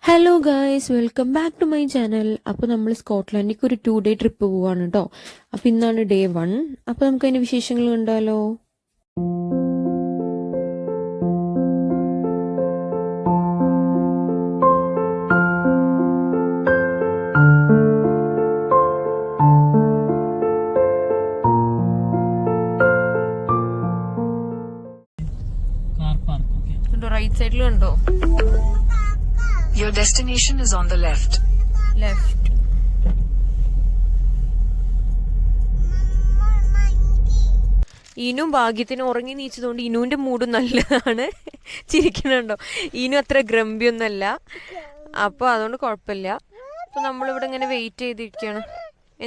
Hello guys, welcome back to my channel. അപ്പോൾ നമ്മൾ സ്കോട്ട്ലാൻഡിലേക്ക് ഒരു 2 ഡേ ട്രിപ്പ് പോവാണ് കേട്ടോ. അപ്പോൾ ഇന്നാണ് ഡേ 1. അപ്പോൾ നമുക്ക് അതിൻ്റെ വിശേഷങ്ങൾ കണ്ടാലോ. റൈറ്റ് സൈഡിൽ കണ്ടോ? Your destination is on the left. ഇനും ഭാഗ്യത്തിന് ഉറങ്ങി നീച്ചതുകൊണ്ട് ഇനുവിന്റെ മൂഡ് നല്ലതാണ്. ചിരിക്കണുണ്ടോ? ഇനു അത്ര ഗ്രമ്പിയൊന്നല്ല, അപ്പൊ അതുകൊണ്ട് കുഴപ്പമില്ല. അപ്പൊ നമ്മളിവിടെ ഇങ്ങനെ വെയിറ്റ് ചെയ്തിരിക്കുകയാണ്.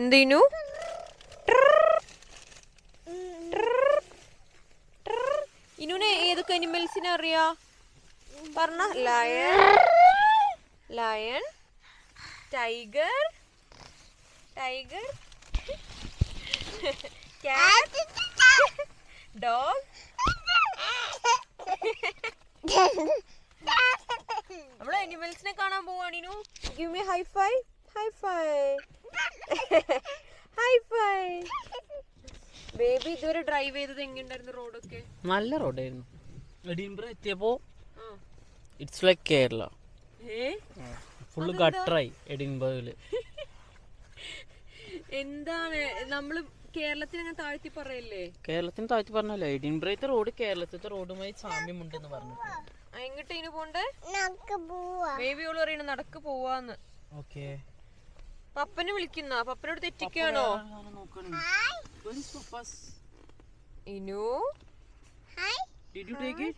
എന്തേനു ഇനുവിനെ ഏതൊക്കെ അനിമൽസിനെ അറിയാ പറഞ്ഞ? Lion, tiger, cat, dog. നമ്മള് അനിമൽസിനെ കാണാൻ പോവാണിനു. Give me high five. Baby ഇതുവരെ ഡ്രൈവ് ചെയ്തത് എങ്ങനെയുണ്ടായിരുന്നു? റോഡൊക്കെ നല്ല റോഡായിരുന്നു. എഡിൻബറ എത്തിയപ്പോ ഇറ്റ്സ് ലൈക്ക് കേരള. ഫുള്ള് ഗട്ടറായി എഡിൻബറയില്. എന്താണ് നമ്മള് കേരളത്തിൽ അങ്ങനെ താഴ്ത്തി പറയല്ലേ? കേരളത്തിന് താഴ്ത്തി പറഞ്ഞല്ലോ. എഡിൻബറത്തെ റോഡ് കേരളത്തിലത്തെ റോഡുമായി സാമ്യമുണ്ടെന്ന് പറഞ്ഞു. എങ്ങോട്ടേനു പോണ്ടേ? ബേബിയോള് പറയണ നടക്ക് പോവാന്ന്. ഓക്കെ, പപ്പനെ വിളിക്കുന്ന. പപ്പനോട് തെറ്റിക്കാണോ? Inu Did you take it?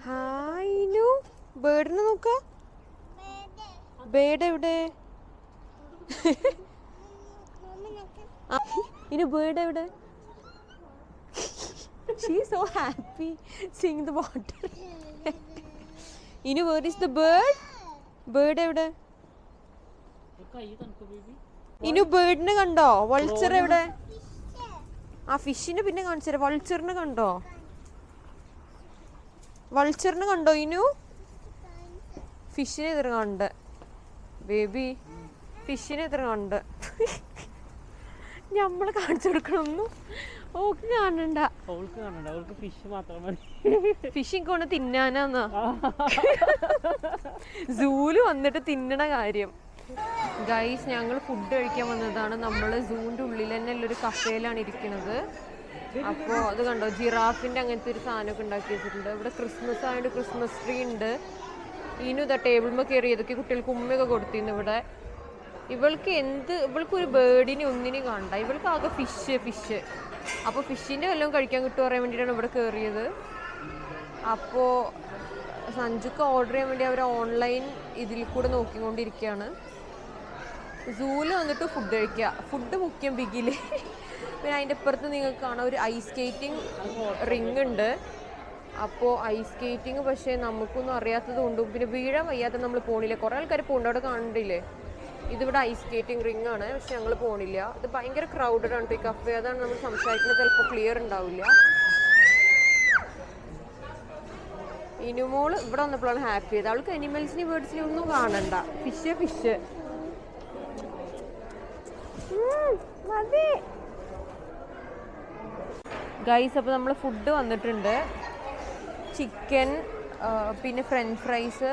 Hi Inu, ബേർഡിനെ നോക്ക. ബേർഡ് എവിടെ? ഇനു ബേർഡ് എവിടെ? She is so happy seeing the water. Inu, where is the bird? Bird എവിടെ? ഇനു ബേർഡിനെ കണ്ടോ? വൾച്ചർ എവിടെ? ആ ഫിഷിനെ പിന്നെ കാണിച്ചു തരാം. വൾച്ചറിനെ കണ്ടോ? ഇനു? ഫിഷിനെ എതിർ കണ്ട്. ബേബി ഫിഷിനെ എതിർ കണ്ട്. നമ്മള് കാണിച്ചു കൊടുക്കണൊന്നും ഓക്ക് കാണണ്ട. ഫിഷ് മാത്രം മതി. ഫിഷിങ് കൊണ്ട് തിന്നാനാന്നാ സൂല് വന്നിട്ട് തിന്നണ കാര്യം. ഗൈസ്, ഞങ്ങൾ ഫുഡ് കഴിക്കാൻ വന്നതാണ്. നമ്മൾ സൂവിൻ്റെ ഉള്ളിൽ തന്നെ ഉള്ളൊരു കഫേയിലാണ് ഇരിക്കുന്നത്. അപ്പോൾ അത് കണ്ടോ, ജിറാഫിൻ്റെ അങ്ങനത്തെ ഒരു സാധനമൊക്കെ ഉണ്ടാക്കി വെച്ചിട്ടുണ്ട്. ഇവിടെ ക്രിസ്മസ് ആയതുകൊണ്ട് ക്രിസ്മസ് ട്രീ ഉണ്ട്. ഇനു ഇതാ ടേബിൾമ കയറി ഏതൊക്കെ കുട്ടികൾക്ക് ഉമ്മയൊക്കെ കൊടുത്തിരുന്നു. ഇവിടെ ഇവൾക്കൊരു ബേർഡിനെ ഒന്നിനും കാണണ്ട. ഇവൾക്ക് ആകെ ഫിഷ്. അപ്പോൾ ഫിഷിൻ്റെ വല്ലതും കഴിക്കാൻ കിട്ടുക പറയാൻ വേണ്ടിയിട്ടാണ് ഇവിടെ കയറിയത്. അപ്പോൾ സഞ്ജുക്ക് ഓർഡർ ചെയ്യാൻ വേണ്ടി അവർ ഓൺലൈൻ ഇതിൽ കൂടെ നോക്കിക്കൊണ്ടിരിക്കുകയാണ്. സൂല് വന്നിട്ട് ഫുഡ് കഴിക്കുക. ഫുഡ് മുഖ്യം ബിഗില്. പിന്നെ അതിൻ്റെ അപ്പുറത്ത് നിങ്ങൾക്ക് കാണാം ഒരു ഐസ് സ്കേറ്റിംഗ് റിങ് ഉണ്ട്. അപ്പോൾ ഐസ് സ്കേറ്റിംഗ് പക്ഷേ നമുക്കൊന്നും അറിയാത്തത് കൊണ്ടും പിന്നെ വീഴാൻ വയ്യാത്ത നമ്മൾ പോണില്ല. കുറേ ആൾക്കാർ പോകുന്നുണ്ട്, അവിടെ കാണണ്ടില്ലേ? ഇതിവിടെ ഐസ് സ്കേറ്റിംഗ് റിങ് ആണ്, പക്ഷെ ഞങ്ങൾ പോണില്ല. ഇത് ഭയങ്കര ക്രൗഡഡ് ആണ്. ഈ കഫേ അതാണ് നമ്മൾ സംസാരിക്കുന്നത്, ചിലപ്പോൾ ക്ലിയർ ഉണ്ടാവില്ല. ഇനുമോള് ഇവിടെ വന്നപ്പോഴാണ് ഹാപ്പി ആയത്. അവൾക്ക് അനിമൽസിനെ ബേർഡ്സിനെ ഒന്നും കാണണ്ട. ഫിഷ് മതി. ഗൈസ്, അപ്പോൾ നമ്മൾ ഫുഡ് വന്നിട്ടുണ്ട്. ചിക്കൻ, പിന്നെ ഫ്രഞ്ച് ഫ്രൈസ്,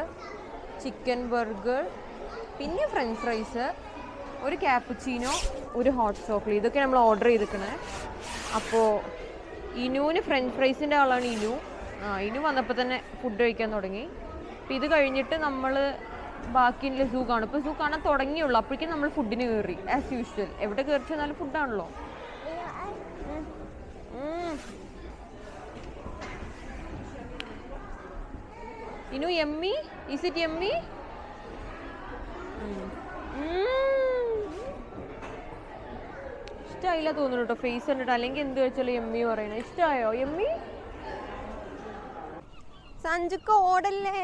ചിക്കൻ ബർഗർ, പിന്നെ ഫ്രഞ്ച് ഫ്രൈസ്, ഒരു ക്യാപ്പുച്ചീനോ, ഒരു ഹോട്ട് ചോക്ലേറ്റ്. ഇതൊക്കെ നമ്മൾ ഓർഡർ ചെയ്തിരിക്കണേ. അപ്പോൾ ഇനുവിന് ഫ്രഞ്ച് ഫ്രൈസിൻ്റെ ആളാണ് ഇനു. ഇനു വന്നപ്പോൾ തന്നെ ഫുഡ് കഴിക്കാൻ തുടങ്ങി. അപ്പം ഇത് കഴിഞ്ഞിട്ട് നമ്മൾ ബാക്കിയുള്ള സൂ കാണും. ഇപ്പോൾ സൂ കാണാൻ തുടങ്ങിയുള്ളൂ. അപ്പോഴേക്കും നമ്മൾ ഫുഡിന് കയറി ആസ് യൂഷ്വൽ. എവിടെ കയറി ചെന്നാലും ഫുഡാണല്ലോ. Inu, yummy? Is it yummy? ഇഷ്ടമായില്ല തോന്നുന്നു കേട്ടോ ഫേസ് കണ്ടിട്ട്. അല്ലെങ്കിൽ എന്ത് കഴിച്ചാലും യമ്മി പറയണേ. ഇഷ്ടമായോ യമ്മി? സഞ്ജുക്ക് ഓടല്ലേ.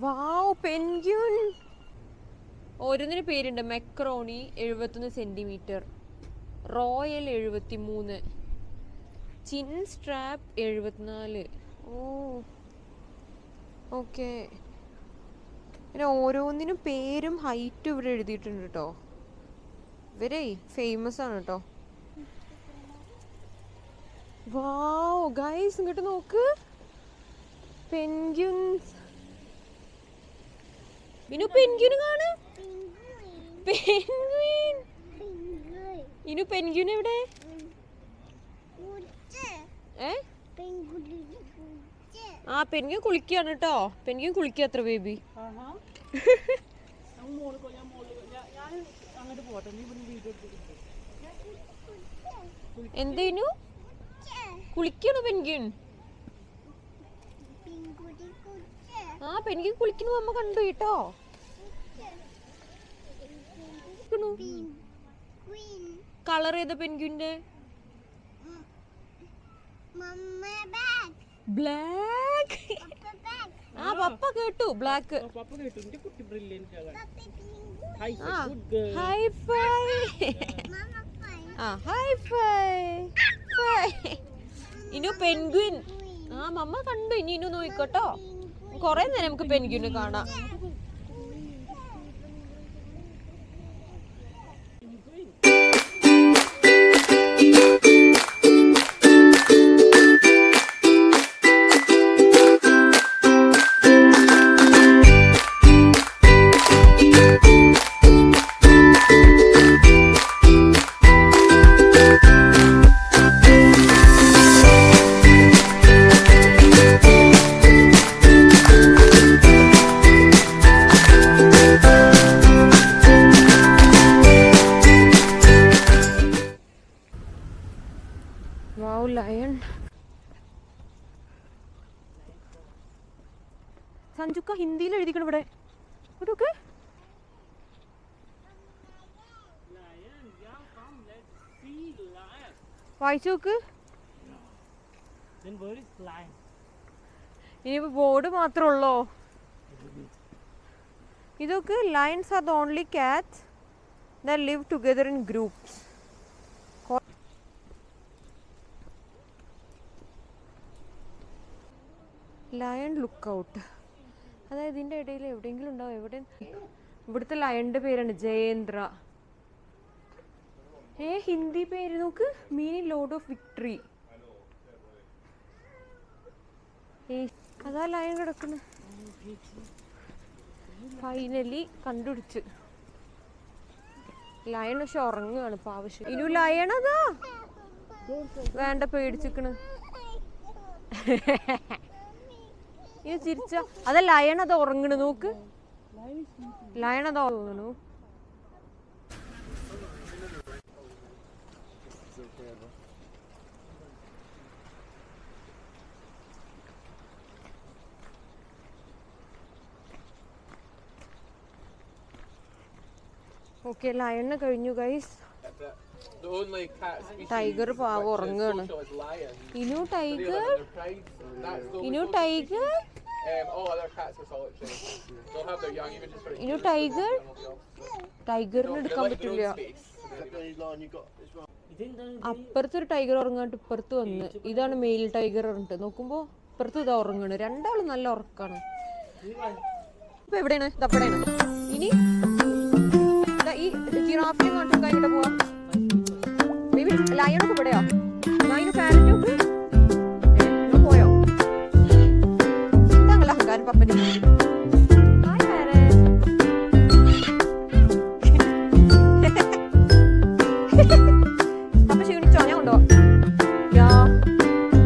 വാവ് പെൻഗ്വിൻ. ഓരോന്നിന് പേരുണ്ട്. Macaroni 71 centimetre, royal 73, chin strap 74. ഓ ഓക്കെ. പിന്നെ ഓരോന്നിനും പേരും ഹൈറ്റും ഇവിടെ എഴുതിയിട്ടുണ്ട് കേട്ടോ. ഇവരെ ഫേമസ് ആണ് കേട്ടോ. വാവ് ഗൈസ് ഇങ്ങോട്ട് നോക്ക്, പെൻഗ്വിൻസ്. ഇനു പെൻഗ്വിൻ കാണ്. പെൻഗ്വിൻ. ഇനു പെൻഗ്വിൻ എവിടെ? ആ പെൻഗ്വിൻ കുളിക്കാണ് കേട്ടോ. പെൻഗ്വിൻ കുളിക്കുക അത്ര ബേബി. എന്തേനു കുളിക്കണു പെൻഗ്വിൻ? ആ പെൻഗ്വിൻ കുളിക്കണു അമ്മ കണ്ടു കേട്ടോ. കളർ ചെയ്ത പെൻഗ്വിന്റെ ബ്ലാക്ക്. ആ പപ്പ കേട്ടു ബ്ലാക്ക്. High phi. ആ ഹൈ ഫൈ. ഇനു പെൻഗ്വിൻ. ആ മമ്മ കണ്ടു. ഇനി ഇനു നോയിക്കോട്ടോ. കൊറേ നേരം നമുക്ക് പെൻഗ്വിന് കാണാം. Wow, lion. സഞ്ജുക്ക ഹിന്ദിയിൽ എഴുതിക്കണം ഇവിടെ. ഇതൊക്കെ വായിച്ചു നോക്ക്. ഇനിയിപ്പോ ബോർഡ് മാത്രമേ ഉള്ളോ? ഇതൊക്കെ lions are the only Katz that live together in groups. Lion look out. അതായത് ഇതിൻ്റെ ഇടയിൽ എവിടെയെങ്കിലും ഉണ്ടാവും. എവിടെ? ഇവിടുത്തെ ലയണിൻ്റെ പേരാണ് ജയേന്ദ്ര. ഹിന്ദി പേര് നോക്ക്. Meaning load of victory. അതാ ലയൺ കിടക്കുന്നത്. ഫൈനലി കണ്ടുപിടിച്ച്. ലയൺ പക്ഷെ ഉറങ്ങുകയാണ് ഇപ്പൊ ആവശ്യം. ഇനി ലയൺ അതാ വേണ്ട പേടിച്ചിക്കണ്. ഇത് ചിരിച്ച അത ലയൺ അത് ഉറങ്ങണ്. നോക്ക് ലയൺ അതാ തോന്നണു. ഓക്കെ ലയണ് കഴിഞ്ഞു ഗൈസ്. ടൈഗർ പാവ ഉറങ്ങാണ്. ഇനു ടൈഗർ. ഇനു ടൈഗർ. ഇനു ടൈഗർ. ടൈഗറിന് എടുക്കാൻ പറ്റില്ല. അപ്പുറത്തൊരു ടൈഗർ ഉറങ്ങാണ്ട് ഇപ്പുറത്ത് വന്ന്. ഇതാണ് മെയിൽ ടൈഗർ പറഞ്ഞിട്ട് നോക്കുമ്പോ ഇപ്പുറത്ത് ഇതാ ഉറങ്ങാണ്. രണ്ടാളും നല്ല ഉറക്കാണ്. ഇപ്പൊ എവിടെയാണ്? ഇതപ്പടെയാണ്. ഇനി ഈ ജിറാഫിനെ കണ്ടിട്ട് കഴിഞ്ഞിട്ട് പോവാ. ലയണൊക്കെ ഇവിടെയോ? ലയന് പാരറ്റൊക്കെ പോയോ? താങ്കൾ അഹങ്കാരം പപ്പന്. പപ്പ ക്ഷീണിച്ചോ? ഞാൻ ഉണ്ടോ?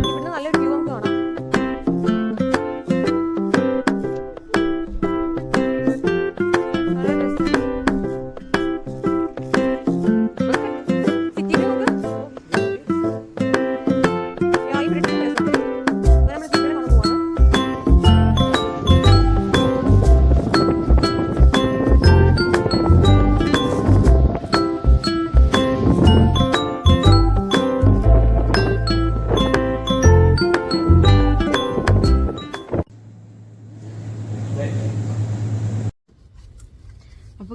ഇവിടുന്ന് നല്ലൊരു വ്യൂ നമുക്ക് കാണാം.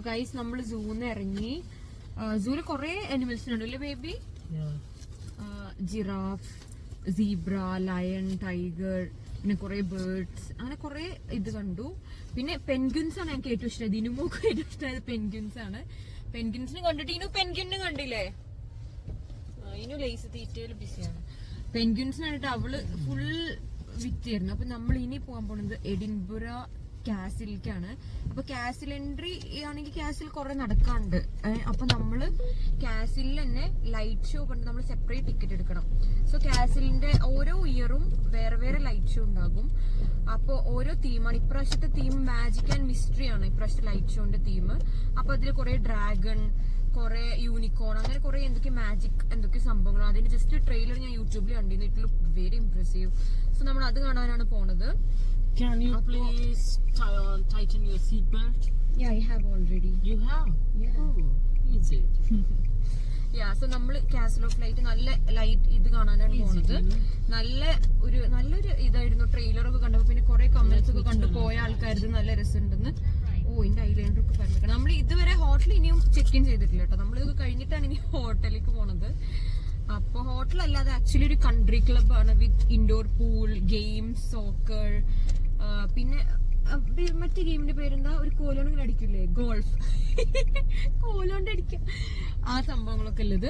ഗൈസ് നമ്മൾ സൂന്ന് ഇറങ്ങി. സൂല് കുറെ അനിമൽസിനുണ്ട് അല്ലേ baby? Giraffe, zebra, lion, tiger, പിന്നെ കുറെ ബേർഡ്സ്, അങ്ങനെ കുറെ ഇത് കണ്ടു. പിന്നെ പെൻഗ്വിൻസ് ആണ് ഞങ്ങൾക്ക് ഏറ്റവും ഇഷ്ടമായത്. ഇനുമോക്ക് ഏറ്റവും ഇഷ്ടമായത് പെൻഗ്വിൻസ് ആണ്. പെൻഗ്വിൻസിനെ കണ്ടിട്ട് ഇനു പെൻഗ്വിനെ കണ്ടില്ലേ? ഇനു ലേസ് തീറ്റയിൽ ബിസിയാണ്. പെൻഗ്വിൻസിന് കണ്ടിട്ട് അവള് ഫുൾ വിറ്റായിരുന്നു. അപ്പൊ നമ്മൾ ഇനി പോകാൻ പോകുന്നത് എഡിൻബറ കാസിലേക്കാണ്. അപ്പൊ കാസിൽ എൻട്രി ആണെങ്കിൽ കാസിൽ കുറെ നടക്കാണ്ട്. അപ്പൊ നമ്മള് കാസിലിൽ തന്നെ ലൈറ്റ് ഷോ കണ്ട് നമ്മൾ സെപ്പറേറ്റ് ടിക്കറ്റ് എടുക്കണം. സോ കാസിലിന്റെ ഓരോ ഇയറും വേറെ വേറെ ലൈറ്റ് ഷോ ഉണ്ടാകും. അപ്പൊ ഓരോ തീമാണ്. ഇപ്രാവശ്യത്തെ തീം മാജിക് ആൻഡ് മിസ്റ്ററി ആണ് ഇപ്രാവശ്യത്തെ ലൈറ്റ് ഷോന്റെ തീം. അപ്പൊ അതിൽ കുറെ ഡ്രാഗൺ, കുറെ യൂണിക്കോൺ, അങ്ങനെ കുറെ എന്തൊക്കെ മാജിക് എന്തൊക്കെ സംഭവങ്ങൾ. അതിന് ജസ്റ്റ് ട്രെയിലർ ഞാൻ യൂട്യൂബിൽ കണ്ടിരുന്നു. It look very impressive. So നമ്മൾ അത് കാണാനാണ് പോണത്. Can you please tighten your seatbelt? Yeah, I have already. You have? Yeah. Oh, easy. Yeah, so നമ്മൾ കാസിൽ ഓഫ് ലൈറ്റ് നല്ല ലൈറ്റ് ഇത് കാണാനാണ് പോണത്. നല്ലൊരു ഇതായിരുന്നു. ട്രെയിലറൊക്കെ കണ്ടപ്പോ പിന്നെ കുറെ കമന്റ്സ് ഒക്കെ കണ്ടു പോയ ആൾക്കാർക്ക് നല്ല രസമുണ്ടെന്ന്. ഇതിന്റെ ഐലൈനർ ഒക്കെ പറഞ്ഞിരിക്കണം. നമ്മൾ ഇതുവരെ ഹോട്ടൽ ഇനിയും ചെക്ക് ഇൻ ചെയ്തിട്ടില്ല കേട്ടോ. നമ്മളിത് കഴിഞ്ഞിട്ടാണ് ഇനി ഹോട്ടലിലേക്ക് പോണത്. അപ്പൊ ഹോട്ടൽ അല്ലാതെ ആക്ച്വലി ഒരു കൺട്രി ക്ലബ് ആണ് വിത്ത് ഇൻഡോർ പൂൾ, ഗെയിംസ്, സോക്കർ, പിന്നെ മറ്റേ ഗെയിമിന്റെ പേരെന്താ, ഒരു കോലോണ്ട് ഇങ്ങനെ അടിക്കില്ലേ, ഗോൾഫ്. കോലോണ്ട് അടിക്കുക, ആ സംഭവങ്ങളൊക്കെ ഉള്ളത്.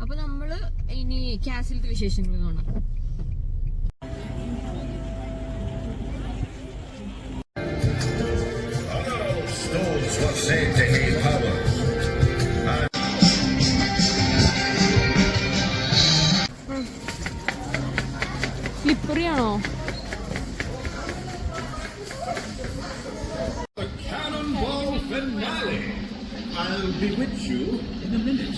അപ്പൊ നമ്മള് ഇനി കാസിലത്തെ വിശേഷങ്ങൾ കാണാം. സ്ലിപ്പറി ആണോ? I'll be with you in a minute.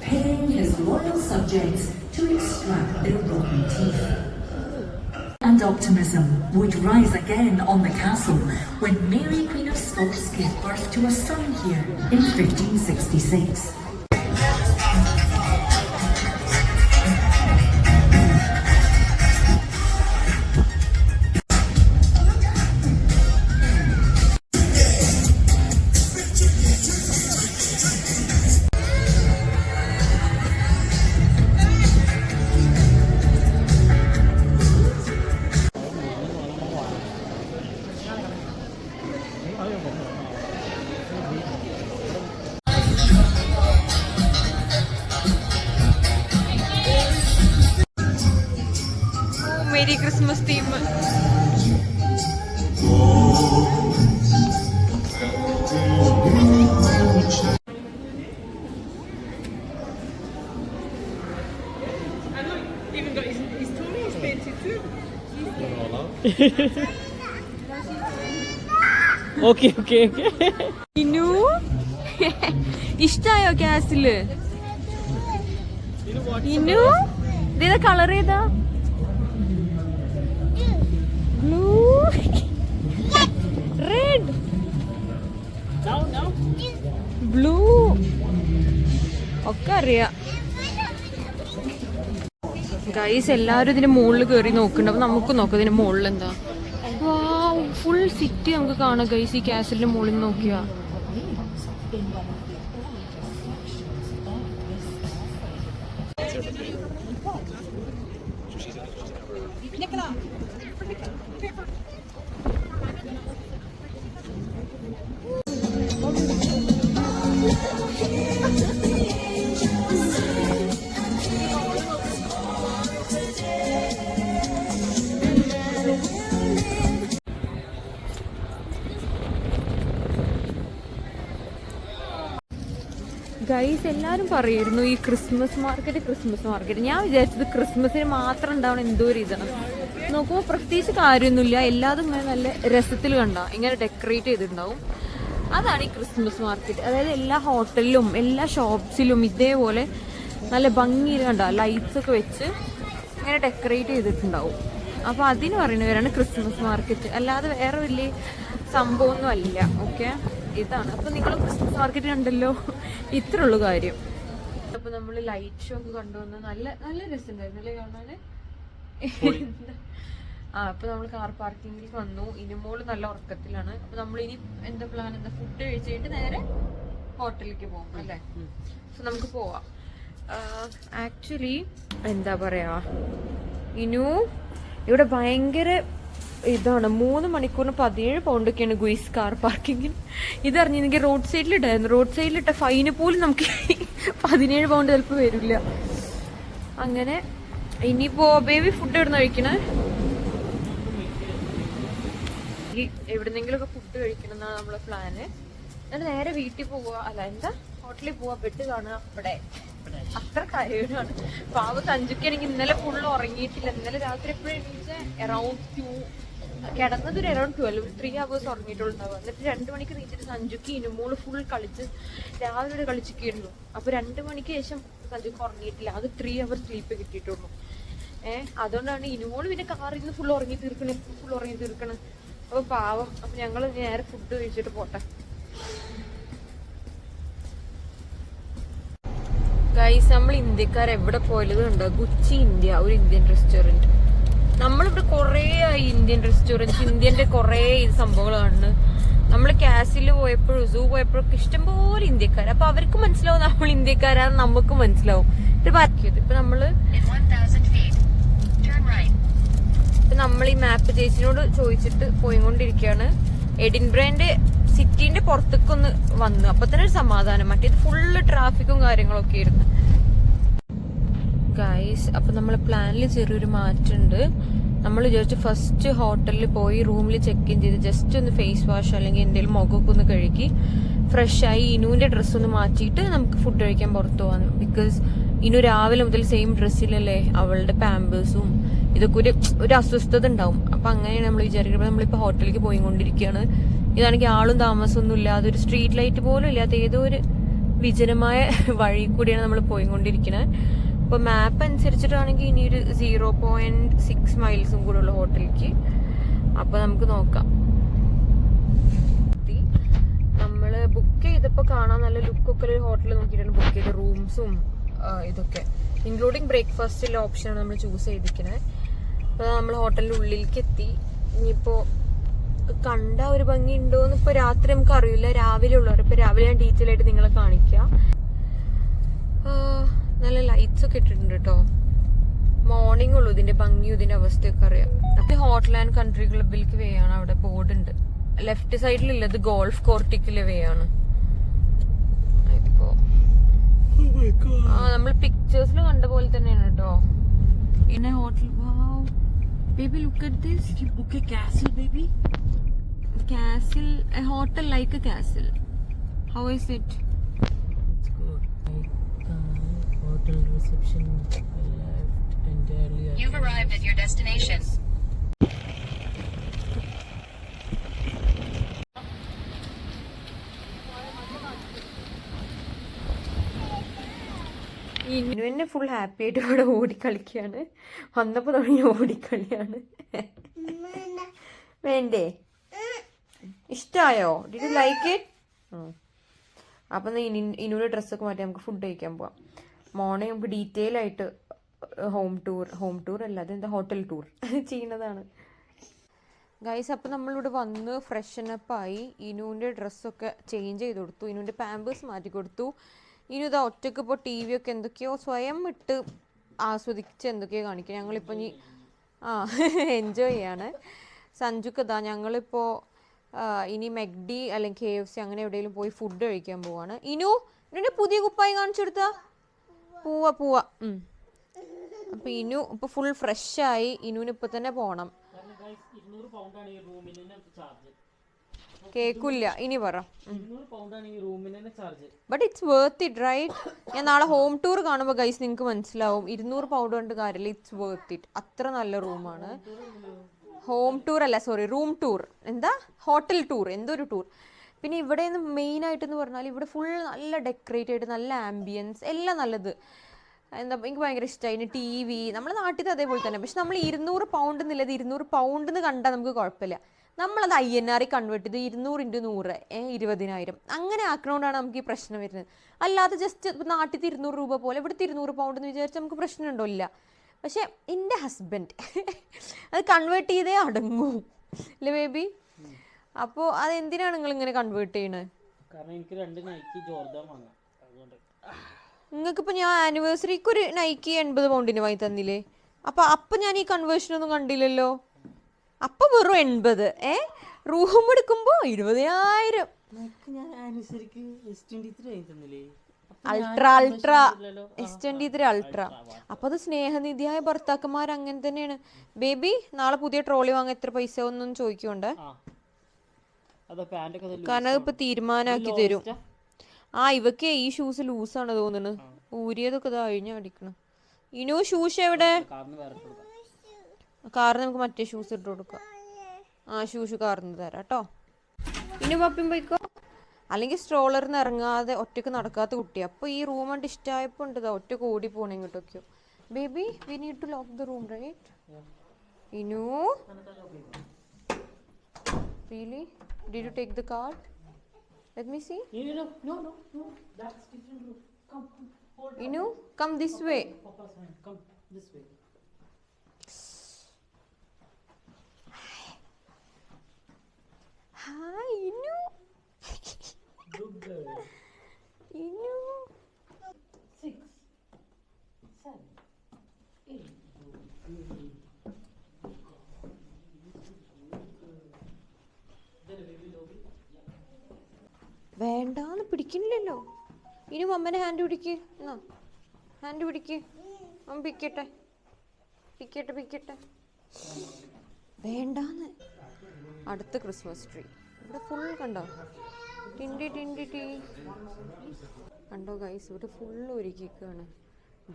Paying his loyal subjects to extract their rotten teeth. And optimism would rise again on the castle when Mary Queen of Scots gave birth to a son here in 1566. Merry Christmas theme. Okay. ഇനു ഇഷ്ടായോ കാസില്? ഇനു ഇതേതാ colour? ഏതാ? Blue, red, blue ഒക്കെ അറിയാം. Guys എല്ലാവരും ഇതിന്റെ മുകളിൽ കയറി നോക്കുന്നുണ്ട്. അപ്പൊ നമുക്ക് നോക്കാം ഇതിന്റെ മുകളിൽ എന്താ. ഫുൾ സിറ്റി നമുക്ക് കാണാം ഗൈസ് ഈ കാസിലിന്റെ മുകളിൽ നോക്കിയാ. ഗൈസ് എല്ലാവരും പറയുമായിരുന്നു ഈ ക്രിസ്മസ് മാർക്കറ്റ്. ഞാൻ വിചാരിച്ചത് ക്രിസ്മസിന് മാത്രം ഉണ്ടാവണം എന്തോ ഒരു ഇതാണ്. നോക്കുമ്പോൾ പ്രത്യേകിച്ച് കാര്യമൊന്നുമില്ല, എല്ലാതും ഇങ്ങനെ നല്ല രസത്തിൽ കണ്ട ഇങ്ങനെ ഡെക്കറേറ്റ് ചെയ്തിട്ടുണ്ടാവും. അതാണ് ഈ ക്രിസ്മസ് മാർക്കറ്റ്. അതായത് എല്ലാ ഹോട്ടലിലും എല്ലാ ഷോപ്സിലും ഇതേപോലെ നല്ല ഭംഗിയിൽ കണ്ട ലൈറ്റ്സ് ഒക്കെ വെച്ച് ഇങ്ങനെ ഡെക്കറേറ്റ് ചെയ്തിട്ടുണ്ടാവും. അപ്പോൾ അതിന് പറയുന്നവരാണ് ക്രിസ്മസ് മാർക്കറ്റ്, അല്ലാതെ വേറെ വലിയ സംഭവമൊന്നും അല്ല. ഓക്കെ, ഇതാണ്. അപ്പോൾ നിങ്ങൾ ക്രിസ്മസ് മാർക്കറ്റ് കണ്ടല്ലോ, ഇത്രേ ഉള്ളൂ കാര്യം. അപ്പോൾ നമ്മൾ ലൈറ്റ് ഷോ ഒക്കെ കണ്ടുവന്ന് നല്ല നല്ല രസമുണ്ടായിരുന്നു അല്ലേ കാണാൻ. അപ്പോൾ നമ്മൾ കാർ പാർക്കിങ്ങിൽ വന്നു. ഇനിമോള് നല്ല ഉറക്കത്തിലാണ്. അപ്പോൾ നമ്മൾ ഇനി എന്താ പ്ലാൻ, എന്താ ഫുഡ് കഴിച്ചിട്ട് നേരെ ഹോട്ടലിലേക്ക് പോകും അല്ലേ. സോ നമുക്ക് പോവാം. ആക്ച്വലി എന്താ പറയാ, ഇനു ഇവിടെ ഭയങ്കര ഇതാണ്. 3 മണിക്കൂറിന് 17 പൗണ്ടൊക്കെയാണ് ഗുയിസ് കാർ പാർക്കിങ്ങിന്. ഇതറിഞ്ഞെങ്കിൽ റോഡ് സൈഡിലിട്ടായിരുന്നു. റോഡ് സൈഡിലിട്ട ഫൈന് പോലും നമുക്ക് 17 പൗണ്ട് ചിലപ്പോൾ വരില്ല. അങ്ങനെ ഇനിയിപ്പോ ബേബി ഫുഡ് എവിടെ നിന്ന് കഴിക്കണേ? എവിടെന്നെങ്കിലും ഒക്കെ ഫുഡ് കഴിക്കണം എന്നാണ് നമ്മളെ പ്ലാന്. എന്നിട്ട് നേരെ വീട്ടിൽ പോവുക, അല്ല എന്താ ഹോട്ടലിൽ പോവാ, ബെഡ് കാണുക. അവിടെ അത്ര കാര്യമാണ്. പാവം സഞ്ജുക്കാണെങ്കിൽ ഇന്നലെ ഫുള്ള് ഉറങ്ങിയിട്ടില്ല. ഇന്നലെ രാത്രി എപ്പോഴും അറൌണ്ട് 2 കിടന്നത് ഒരു അറൌണ്ട് 12 3 hours ഉറങ്ങിയിട്ടുണ്ടാവുക. എന്നിട്ട് 2 മണിക്ക് നീച്ചിട്ട് സഞ്ജുക്ക് ഇനുമോള് ഫുൾ കളിച്ച് രാവിലെ കളിച്ചിരിക്കുന്നു. അപ്പൊ 2 മണിക്ക് ശേഷം സഞ്ജുക്ക് ഉറങ്ങിയിട്ടില്ല. അത് 3 hours സ്ലീപ്പ് കിട്ടിയിട്ടുള്ളൂ. അതുകൊണ്ടാണ് ഇനുമോള് പിന്നെ കാറിൽ നിന്ന് ഫുൾ ഉറങ്ങി തീർക്കണം. അപ്പൊ പാവം. അപ്പൊ ഞങ്ങള് നേരെ ഫുഡ് കഴിച്ചിട്ട് പോട്ടെ. ഗൈസ്, നമ്മൾ ഇന്ത്യക്കാർ എവിടെ പോയത് ഉണ്ടോ? ഗുച്ചി ഇന്ത്യ, ഒരു ഇന്ത്യൻ റെസ്റ്റോറന്റ്. നമ്മളിവിടെ കുറേ ആയി ഇന്ത്യൻ റെസ്റ്റോറന്റ്, ഇന്ത്യന്റെ കുറേ സംഭവങ്ങൾ കാണുന്നു. നമ്മൾ കാസിൽ പോയപ്പോഴും സൂ പോയപ്പോഴൊക്കെ ഇഷ്ടംപോലെ ഇന്ത്യക്കാർ. അപ്പൊ അവർക്ക് മനസ്സിലാവും നമ്മൾ ഇന്ത്യക്കാരാന്ന്, നമുക്ക് മനസ്സിലാവും. ഇപ്പൊ നമ്മൾ ഈ മാപ്പ് ചേച്ചിനോട് ചോദിച്ചിട്ട് പോയിക്കൊണ്ടിരിക്കുകയാണ്. എഡിൻബ്രന്റെ സിറ്റിന്റെ പുറത്തേക്കൊന്ന് വന്നു. അപ്പൊ തന്നെ ഒരു സമാധാനം. മറ്റേത് ഫുള്ള് ട്രാഫിക്കും കാര്യങ്ങളൊക്കെ ആയിരുന്നു. ഗൈസ്, അപ്പൊ നമ്മളെ പ്ലാനിൽ ചെറിയൊരു മാറ്റമുണ്ട്. നമ്മൾ വിചാരിച്ചു ഫസ്റ്റ് ഹോട്ടലിൽ പോയി റൂമിൽ ചെക്ക് ഇൻ ചെയ്ത് ജസ്റ്റ് ഒന്ന് ഫേസ് വാഷ് അല്ലെങ്കിൽ എന്തെങ്കിലും മുഖമൊക്കെ ഒന്ന് കഴുകി ഫ്രഷായി ഇനുവിന്റെ ഡ്രസ്സ് ഒന്ന് മാറ്റിയിട്ട് നമുക്ക് ഫുഡ് കഴിക്കാൻ പുറത്തു പോകാൻ. ബിക്കോസ് ഇനു രാവിലെ മുതൽ സെയിം ഡ്രസ്സിലല്ലേ, അവളുടെ പാമ്പേഴ്സും ഇതൊക്കെ ഒരു അസ്വസ്ഥത ഉണ്ടാവും. അപ്പൊ അങ്ങനെയാണ് നമ്മൾ വിചാരിക്കുന്നത്. നമ്മളിപ്പോ ഹോട്ടലിലേക്ക് പോയിക്കൊണ്ടിരിക്കുകയാണ്. ഇതാണെങ്കിൽ ആളും താമസമൊന്നും ഇല്ലാതെ, ഒരു സ്ട്രീറ്റ് ലൈറ്റ് പോലും ഇല്ലാത്ത ഏതോ ഒരു വിജനമായ വഴി കൂടിയാണ് നമ്മൾ പോയിക്കൊണ്ടിരിക്കുന്നത്. അപ്പൊ മാപ്പ് അനുസരിച്ചിട്ടാണെങ്കിൽ ഇനി ഒരു 0.6 മൈൽസും കൂടെ ഉള്ള ഹോട്ടലിലേക്ക്. അപ്പൊ നമുക്ക് നോക്കാം. നമ്മള് ബുക്ക് ചെയ്തപ്പോ കാണാൻ നല്ല ലുക്കൊക്കെ ഒരു ഹോട്ടലിൽ നോക്കിയിട്ടാണ് ബുക്ക് ചെയ്ത റൂംസും ഇതൊക്കെ ഇൻക്ലൂഡിങ് ബ്രേക്ക്ഫാസ്റ്റിലെ ഓപ്ഷനാണ് നമ്മൾ ചൂസ് ചെയ്തിരിക്കുന്നത്. അപ്പൊ നമ്മൾ ഹോട്ടലിന്റെ ഉള്ളിലേക്ക് എത്തി. ഇനിയിപ്പോ കണ്ട ഒരു ഭംഗി ഉണ്ടോന്ന് ഇപ്പൊ രാത്രി നമുക്ക് അറിയില്ല, രാവിലെ ഉള്ളവർ. ഇപ്പൊ രാവിലെ ഞാൻ ഡീറ്റെയിൽ ആയിട്ട് നിങ്ങളെ കാണിക്കാം. നല്ല ലൈറ്റ്സ് ഒക്കെ ഇട്ടിട്ടുണ്ട് കേട്ടോ. മോർണിംഗ് ഉള്ളൂ ഇതിന്റെ ഭംഗിയും ഇതിന്റെ അവസ്ഥയൊക്കെ അറിയാം. അപ്പൊ ഹോട്ടൽ ആൻഡ് കൺട്രി ക്ലബിലേക്ക് വേ ആണ്. അവിടെ ബോർഡ് ഉണ്ട്. ലെഫ്റ്റ് സൈഡിലുള്ളത് ഗോൾഫ് കോർട്ടിക്കിലെ വേ ആണ്. ഇപ്പോ നമ്മൾ പിക്ചേഴ്സിൽ കണ്ട പോലെ തന്നെയാണ് കേട്ടോ. പിന്നെ hotel, baby look at this. Did you book a castle, baby? Castle, a hotel like a castle. How is it? It's good. Hotel reception left entirely. You've arrived at your destination. ഇനുവിനെ full happy ആയിട്ട് ഇവിടെ ഓടിക്കളിക്കുകയാണ്. വന്നപ്പോൾ തുടങ്ങിയ ഓടിക്കളിയാണ്. വേണ്ടേ? ഇഷ്ടമായോ? Did you like it? അപ്പം ഇനുവിൻ്റെ ഡ്രസ്സൊക്കെ മാറ്റി നമുക്ക് ഫുഡ് കഴിക്കാൻ പോവാം. മോർണിംഗ് നമുക്ക് ഡീറ്റെയിൽ ആയിട്ട് ഹോം ടൂർ അല്ല, അതെന്താ ഹോട്ടൽ ടൂർ ചെയ്യുന്നതാണ്. ഗൈസ്, അപ്പം നമ്മളിവിടെ വന്ന് ഫ്രഷനപ്പായി ഇനുവിൻ്റെ ഡ്രസ്സൊക്കെ ചേഞ്ച് ചെയ്ത് കൊടുത്തു. ഇനുവിൻ്റെ പാമ്പേഴ്സ് മാറ്റി കൊടുത്തു. ഇനി ഇതാ ഒറ്റയ്ക്ക് ഇപ്പോൾ ടി വി ഒക്കെ എന്തൊക്കെയോ സ്വയം ഇട്ട് ആസ്വദിച്ച് എന്തൊക്കെയോ കാണിക്കുക. ഞങ്ങളിപ്പോൾ ഇനി എൻജോയ് ചെയ്യാണ്. സഞ്ജുക്ക് ഇതാ ഞങ്ങളിപ്പോൾ ഇനി മെക്ഡി അല്ലെങ്കിൽ KFC അങ്ങനെ എവിടെയെങ്കിലും പോയി ഫുഡ് കഴിക്കാൻ പോവാണ്. ഇനുവിൻ്റെ പുതിയ കുപ്പായി കാണിച്ചു കൊടുത്താ പോവാ. അപ്പോൾ ഇനു ഇപ്പോൾ ഫുൾ ഫ്രഷായി. ഇനുവിന് ഇപ്പോൾ തന്നെ പോകണം. കേൾക്കില്ല. ഇനി പറ. 200 പൗണ്ടാണ് ഈ റൂമിന് തന്നെ charge. But it's worth it right. ഞാൻ നാളെ ഹോം ടൂർ കാണുമ്പോൾ ഗൈസ് നിങ്ങൾക്ക് മനസ്സിലാവും 200 പൗണ്ട് കൊണ്ട് കാര്യമില്ല. It's worth it. അത്ര നല്ല റൂമാണ്. ഹോം ടൂർ അല്ല, സോറി, റൂം ടൂർ. എന്താ, ഹോട്ടൽ ടൂർ, എന്തോ ഒരു ടൂർ. പിന്നെ ഇവിടെ നിന്ന് മെയിനായിട്ടെന്ന് പറഞ്ഞാൽ ഇവിടെ ഫുൾ നല്ല ഡെക്കറേറ്റ് ആയിട്ട് നല്ല ആംബിയൻസ് എല്ലാം നല്ലത്. എന്താ, എനിക്ക് ഭയങ്കര ഇഷ്ടമായി. പിന്നെ ടി വി നമ്മുടെ നാട്ടിൽ അതേപോലെ തന്നെ. പക്ഷെ നമ്മൾ 200 പൗണ്ട് എന്നുള്ളത് 200 പൗണ്ട് എന്ന് കണ്ടാൽ നമുക്ക് കുഴപ്പമില്ല. നമ്മളത് INR കൺവേർട്ട് ചെയ്ത് 200 × 100 20,000 അങ്ങനെ ആക്കണോണ്ടാണ് നമുക്ക് ഈ പ്രശ്നം വരുന്നത്. അല്ലാതെ ജസ്റ്റ് നാട്ടിൽ 200 രൂപ പോലെ ഇവിടുത്തെ 200 പൗണ്ട് എന്ന് വിചാരിച്ചാൽ നമുക്ക് പ്രശ്നമുണ്ടോ? ഇല്ല. പക്ഷെ എൻ്റെ ഹസ്ബൻഡ് അത് കൺവേർട്ട് ചെയ്തേ അടങ്ങൂ അല്ലേ ബേബി? അപ്പോൾ അതെന്തിനാണ് നിങ്ങൾ ഇങ്ങനെ കൺവേർട്ട് ചെയ്യണത്? കാരണം എനിക്ക് 2 നൈക്കി ജോർദാൻ വാങ്ങാം, അതുകൊണ്ട്. നിങ്ങൾക്കിപ്പോൾ ഞാൻ ആനിവേഴ്സറിക്ക് ഒരു നൈക്കി 80 പൗണ്ടിന് വാങ്ങി തന്നില്ലേ? അപ്പം ഞാൻ ഈ കൺവേർഷനൊന്നും കണ്ടില്ലല്ലോ. അപ്പം വെറും 80. റൂം എടുക്കുമ്പോൾ 20,000. ഞാൻ ആനിവേഴ്സറിക്ക് S23 വാങ്ങി തന്നില്ലേ? Ultra S23 ultra. അപ്പൊ അത് സ്നേഹനിധിയായ ഭർത്താക്കന്മാർ അങ്ങനെ തന്നെയാണ്. ബേബി നാളെ പുതിയ ട്രോളി വാങ്ങാൻ എത്ര പൈസ ഒന്നും ചോദിക്കണ്ടേ? കാരണം അതിപ്പോ തീരുമാനാക്കി തരും. ഇവക്ക് ഈ ഷൂസ് ലൂസാണ് തോന്നുന്നു. ഊരിയതൊക്കെ ഇതാ കഴിഞ്ഞ അടിക്കണം. ഇനു ഷൂസ് എവിടെ? കാറിന് നമുക്ക് മറ്റേ ഷൂസ് ഇട്ട് കൊടുക്കാം. ഷൂസ് കാറിന് തരാം കേട്ടോ. ഇനു പപ്പിയും പോയിക്കോ. അല്ലെങ്കിൽ സ്ട്രോളറിൽ നിന്ന് ഇറങ്ങാതെ ഒറ്റക്ക് നടക്കാത്ത കുട്ടി. അപ്പോൾ ഈ റൂം കണ്ട് ഇഷ്ടമായപ്പോൾ ഉണ്ട് ഒറ്റക്ക് ഓടി പോകണം ഇങ്ങോട്ടൊക്കെയോ. Baby we need to lock the room right? Inu really did you take the card? Let me see. No, that's different room. Come, hold. Inu, come this way. Papa's hand. Come this way. Hi, Inu. Good girl. Inu. 6, 7, 8. വേണ്ടാന്ന് പിടിക്കുന്നില്ലല്ലോ. ഇനി അമ്മേനെ hand പിടിക്ക്. എന്നാ hand പിടിക്ക്. അമ്മ പിക്കട്ടെ. വേണ്ടാന്ന്. അടുത്ത Christmas tree ഇവിടെ ഫുൾ കണ്ടോ? ടിൻഡി ടീ കണ്ടോ ഗൈസ്? ഇവിടെ ഫുള്ള് ഒരുക്കിക്കാണ്.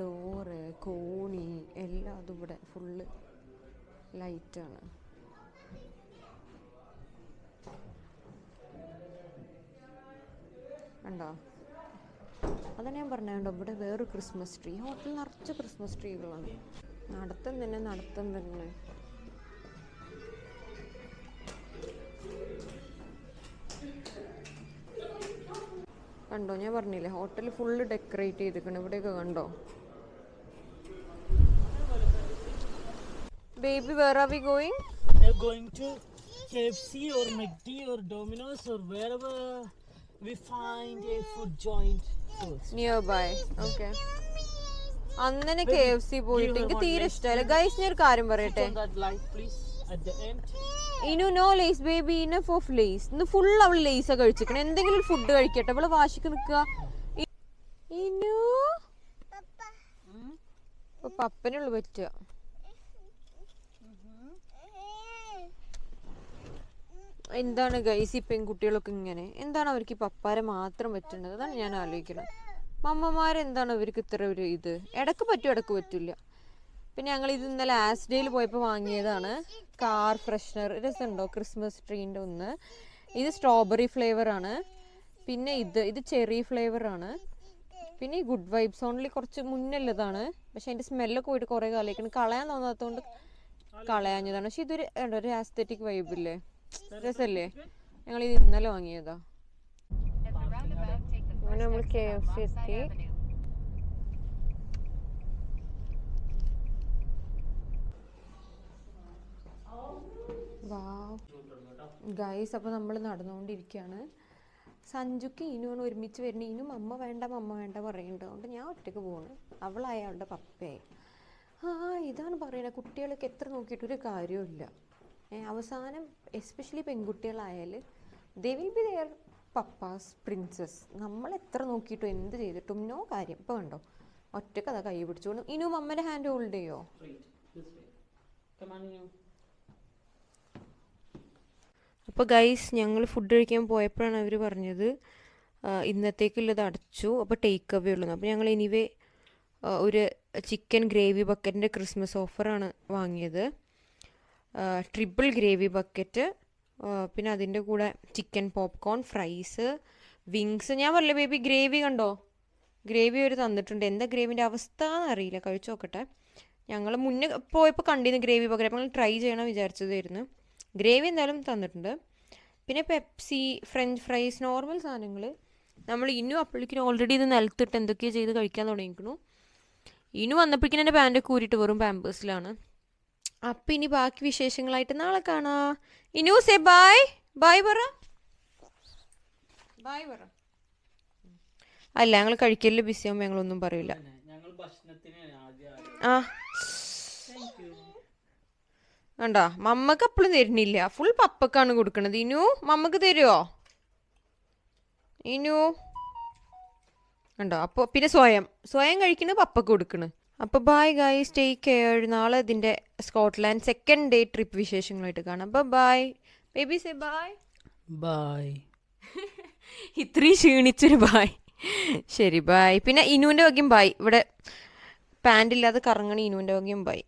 ഡോറ്, കോണി എല്ലാം അതും ഇവിടെ ഫുള്ള് ലൈറ്റാണ്. കണ്ടോ? അതാണ് ഞാൻ പറഞ്ഞോ, ഇവിടെ വേറൊരു ക്രിസ്മസ് ട്രീ. ഹോട്ടൽ നിറച്ച് ക്രിസ്മസ് ട്രീകളാണ്. നടത്തം തന്നെ. കണ്ടോ, ഞാൻ പറഞ്ഞില്ലേ ഹോട്ടൽ ഫുള്ള് ഡെക്കറേറ്റ് ചെയ്തിരിക്കണം. ഇവിടെയൊക്കെ കണ്ടോ? Baby, where are we going? They're going to KFC or McD or Domino's or wherever we find a food joint nearby. Okay. അന്നനെ KFC പോയിട്ട് എനിക്ക് തീരെ ഇഷ്ടമല്ല ഗൈസ്. ഞാൻ ഒരു കാര്യം പറയട്ടെ. Inu no Lay's baby, enough of Lay's. ഇന്ന് ഫുൾ അവള് ലേസാ കഴിച്ചിരിക്കണം. എന്തെങ്കിലും ഒരു ഫുഡ് കഴിക്കട്ടെ. അവള് വാശിക്ക് നിൽക്കുക. ഇനു പപ്പനുള്ളു പറ്റുക. എന്താണ് ഗൈസ് ഈ പെൺകുട്ടികളൊക്കെ ഇങ്ങനെ? എന്താണ് അവർക്ക് ഈ പപ്പാരെ മാത്രം പറ്റുന്നത്? അതാണ് ഞാൻ ആലോചിക്കുന്നത്. അമ്മമാരെന്താണ് ഇവർക്ക് ഇത്ര ഒരു ഇത്? ഇടക്ക് പറ്റും, ഇടക്ക് പറ്റില്ല. പിന്നെ ഞങ്ങൾ ഇത് ഇന്നലെ ആസ്ഡേയിൽ പോയപ്പോൾ വാങ്ങിയതാണ്. Car freshener. രസമുണ്ടോ? ക്രിസ്മസ് ട്രീൻ്റെ ഒന്ന്. ഇത് സ്ട്രോബെറി ഫ്ലേവറാണ്. പിന്നെ ഇത് ചെറി ഫ്ലേവറാണ്. പിന്നെ ഈ ഗുഡ് വൈബ്സ് ഓൺലി കുറച്ച് മുന്നുള്ളതാണ്. പക്ഷെ അതിൻ്റെ സ്മെല്ലൊക്കെ പോയിട്ട് കുറേ കാലത്തേക്കാണ്. കളയാൻ തോന്നാത്തതുകൊണ്ട് കളയാഞ്ഞതാണ്. പക്ഷെ ഇതൊരു ആസ്തെറ്റിക് വൈബില്ലേ? രസല്ലേ? ഞങ്ങളിത് ഇന്നലെ വാങ്ങിയതാ. അങ്ങനെ നമ്മൾ KFC എത്തി. ഗൈസ്, അപ്പോൾ നമ്മൾ നടന്നുകൊണ്ടിരിക്കുകയാണ്. സഞ്ജുക്ക് ഇനുവാണ് ഒരുമിച്ച് വരുന്നത്. ഇനും അമ്മ വേണ്ട പറയുന്നുണ്ട്. അതുകൊണ്ട് ഞാൻ ഒറ്റയ്ക്ക് പോകുന്നു. അവളായ അവളുടെ പപ്പയായി. ഇതാണ് പറയുന്നത്, കുട്ടികളൊക്കെ എത്ര നോക്കിയിട്ടൊരു കാര്യമില്ല. അവസാനം എസ്പെഷ്യലി പെൺകുട്ടികളായാൽ they will be there papa's princess. നമ്മൾ എത്ര നോക്കിയിട്ടും എന്ത് ചെയ്തിട്ടും നോ കാര്യം. ഇപ്പോൾ കണ്ടോ, ഒറ്റക്ക് അതാ കൈ പിടിച്ചോണ്ട്. ഇനും അമ്മേൻ്റെ ഹാൻഡ് ഹോൾഡ് ചെയ്യോ? അപ്പോൾ ഗൈസ് ഞങ്ങൾ ഫുഡ് കഴിക്കാൻ പോയപ്പോഴാണ് അവർ പറഞ്ഞത് ഇന്നത്തേക്കുള്ളത് അടച്ചു, അപ്പോൾ ടേക്ക് അവേ ഉള്ളൂ. അപ്പോൾ ഞങ്ങൾ എനിവേ ഒരു ചിക്കൻ ഗ്രേവി ബക്കറ്റിൻ്റെ ക്രിസ്മസ് ഓഫറാണ് വാങ്ങിയത്. ട്രിപ്പിൾ ഗ്രേവി ബക്കറ്റ്, പിന്നെ അതിൻ്റെ കൂടെ ചിക്കൻ പോപ്കോൺ, ഫ്രൈസ്, വിങ്സ്. ഞാൻ പറഞ്ഞില്ലേ ബേബി, ഗ്രേവി കണ്ടോ, ഗ്രേവി അവർ തന്നിട്ടുണ്ട്. എന്താ ഗ്രേവിൻ്റെ അവസ്ഥ എന്നറിയില്ല, കഴിച്ചു നോക്കട്ടെ. ഞങ്ങൾ മുന്നേ പോയപ്പോൾ കണ്ടിരുന്നു ഗ്രേവി ബക്കറ്റ്, അപ്പോൾ ഞങ്ങൾ ട്രൈ ചെയ്യണം വിചാരിച്ചതായിരുന്നു. ഗ്രേവി എന്തായാലും തന്നിട്ടുണ്ട്. പിന്നെ പെപ്സി, ഫ്രഞ്ച് ഫ്രൈസ്, നോർമൽ സാധനങ്ങൾ. നമ്മൾ ഇന്നു അപ്പോഴേക്കും ഓൾറെഡി ഇത് നിലത്തിട്ട് എന്തൊക്കെയോ ചെയ്ത് കഴിക്കാൻ തുടങ്ങിയിരിക്കണു. ഇനു വന്നപ്പോഴേക്കും എൻ്റെ പാൻ്റൊക്കെ ഊരിയിട്ട് വെറും പാമ്പേഴ്സിലാണ്. അപ്പം ഇനി ബാക്കി വിശേഷങ്ങളായിട്ട് നാളെ കാണാം. ഇനു സേ ബായ്, ബായ് പറ, ബായ് പറ. അല്ല, ഞങ്ങൾ കഴിക്കലിൽ ബിസി ആകുമ്പോൾ ഞങ്ങളൊന്നും പറയില്ല. ആ കണ്ടോ, മമ്മക്ക് അപ്പോഴും തരുന്നില്ല, ഫുൾ പപ്പക്കാണ് കൊടുക്കണത്. ഇനു മമ്മക്ക് തരുമോ ഇനു? കണ്ടോ, അപ്പോൾ പിന്നെ സ്വയം കഴിക്കുന്നത് പപ്പക്ക് കൊടുക്കണ്. അപ്പോൾ ബൈ ഗൈസ്, ടേക്ക് കെയർ. നാളെ ഇതിൻ്റെ സ്കോട്ട്ലാൻഡ് സെക്കൻഡ് ഡേ ട്രിപ്പ് വിശേഷങ്ങളായിട്ട് കാണാം. അപ്പോൾ bye baby, say bye. Bye. ഇത്രയും ക്ഷീണിച്ചൊരു ബൈ. ശരി ബൈ. പിന്നെ ഇനുവിൻ്റെ വകയും ബൈ. ഇവിടെ പാൻ്റ് ഇല്ലാതെ കറങ്ങണ ഇനുവിൻ്റെ വകയും ബൈ.